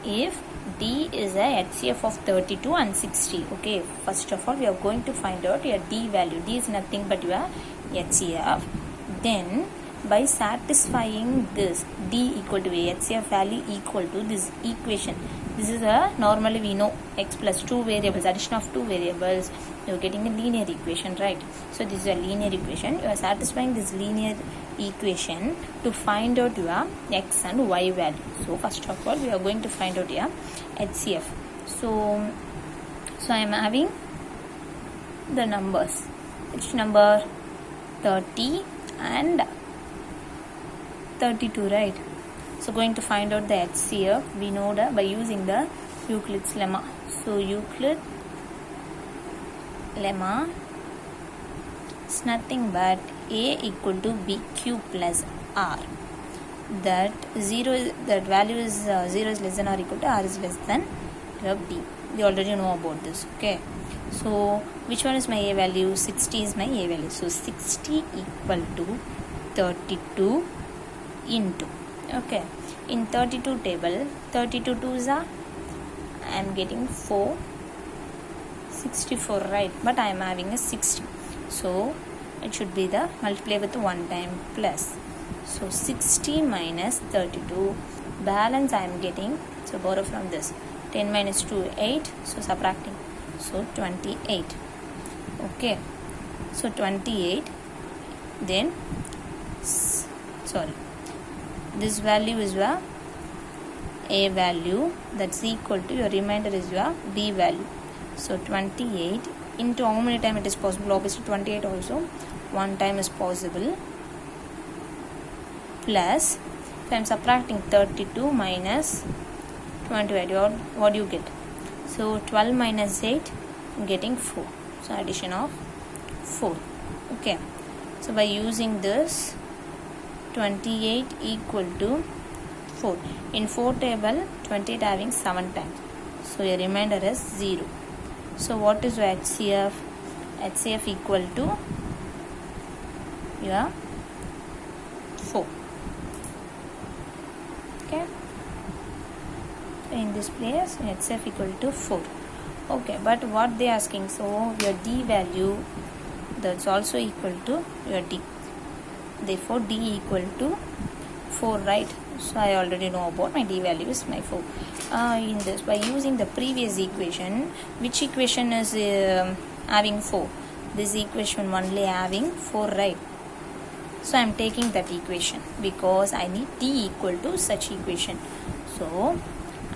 if D is a HCF of 32 and 60. Okay, first of all we are going to find out your D value. D is nothing but your HCF. Then by satisfying this D equal to a HCF value equal to this equation, this is a normally we know x plus 2 variables, addition of 2 variables, you are getting a linear equation, right? So this is a linear equation. You are satisfying this linear equation to find out your x and y value. So first of all we are going to find out your HCF. So I am having the numbers. Which number? 30 and 32, right? So going to find out the HCF, we know that by using the Euclid's lemma. So Euclid lemma is nothing but A equal to BQ plus R. That value is 0 is less than or equal to R is less than D. We already know about this. Okay. So which one is my A value? 60 is my A value. So 60 equal to 32 into. Okay. In 32 table, 32 twos are, I am getting 4, 64, right? But I am having a 60. So it should be the multiply with 1 time plus. So 60 minus 32. Balance I am getting. So borrow from this. 10 minus 2, 8. So subtracting. So 28. Okay. So 28. Then, sorry. This value is your A value, that's equal to your remainder is your B value. So 28 into how many times it is possible? Obviously 28 also 1 time is possible, plus if I am subtracting 32 minus 28, what do you get? So 12 minus 8, I'm getting 4. So addition of 4. Okay. So by using this, 28 equal to 4. In 4 table, 28 having 7 times. So your remainder is 0. So what is your HCF? HCF equal to your 4. Okay. In this place, HCF equal to 4. Okay, but what they asking? So your D value, that's also equal to your D. Therefore D equal to 4, right? So I already know about my D value is my 4. In this, by using the previous equation, which equation is having 4? This equation only having 4, right? So I am taking that equation because I need D equal to such equation. So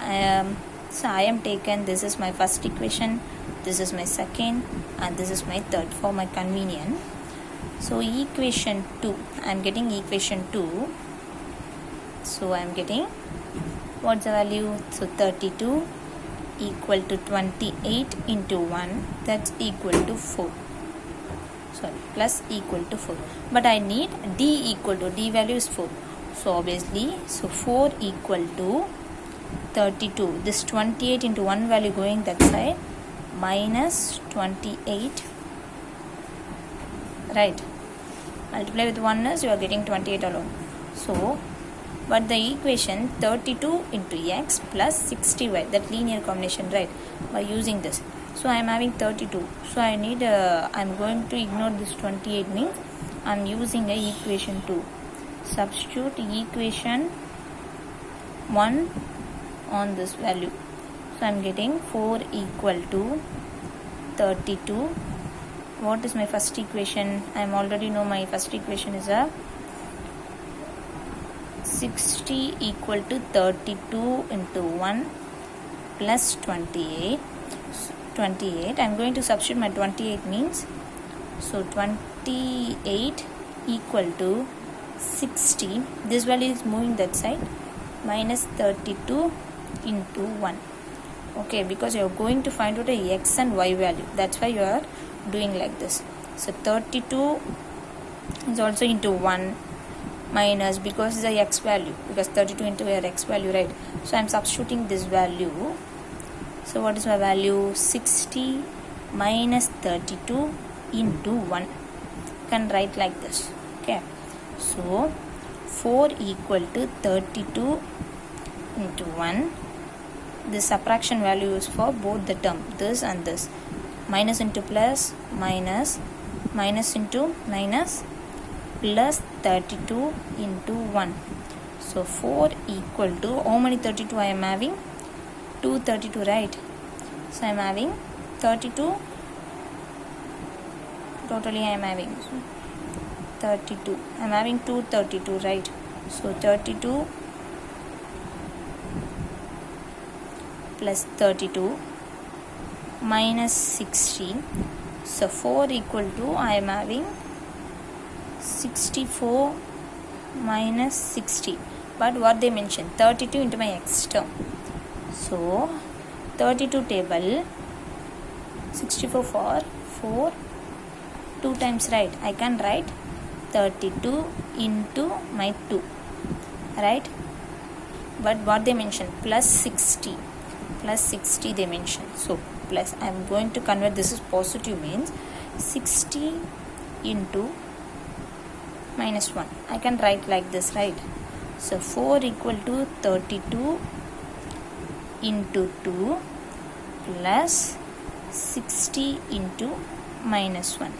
I am taken, this is my first equation, this is my second, and this is my third for my convenience. So equation 2, I am getting equation 2. So I am getting, what's the value? So 32 equal to 28 into 1, that's equal to 4. Sorry, plus equal to 4. But I need D equal to, D value is 4. So obviously, so 4 equal to 32. This 28 into 1 value going that side, minus 28. Right. Multiply with 1 is you are getting 28 alone. So, but the equation 32 into x plus 60y, that linear combination, right? By using this. So I am having 32. So I need I am going to ignore this 28 means I am using a equation 2. Substitute equation 1 on this value. So I am getting 4 equal to 32. What is my first equation? I am already know my first equation is a 60 equal to 32 into 1 plus 28. 28. I am going to substitute my 28 means. So 28 equal to 60. This value is moving that side. Minus 32 into 1. Okay, because you are going to find out a x and y value. That's why you are doing like this. So 32 is also into 1 minus, because it's a x value, because 32 into your x value, right? So I am substituting this value. So what is my value? 60 minus 32 into 1. Can write like this. Okay. So 4 equal to 32 into 1 the subtraction value is for both the term, this and this. Minus into plus, minus, minus into minus, plus 32 into 1. So 4 equal to, how many 32 I am having? 232, right? So I am having 32, totally I am having 32. I am having 232, right? So 32 plus 32 minus 60. So 4 equal to, I am having 64 minus 60. But what they mentioned, 32 into my x term. So 32 table, 64 for 4, 2 times, right? I can write 32 into my 2, right? But what they mentioned, plus 60 they mentioned. So plus, I am going to convert, this is positive, means 60 into minus 1. I can write like this, right? So 4 equal to 32 into 2 plus 60 into minus 1.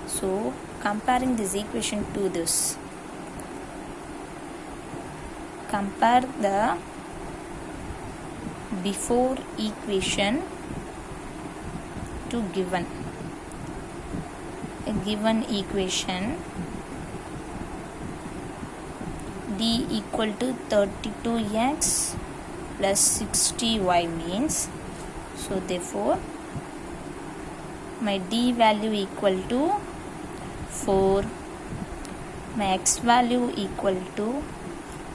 So comparing this equation to this, compare the before equation to given equation. D equal to 32x plus 60y means, so therefore my D value equal to 4, my x value equal to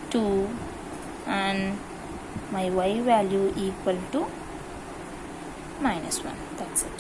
2, and my y value equal to minus 1. That's it.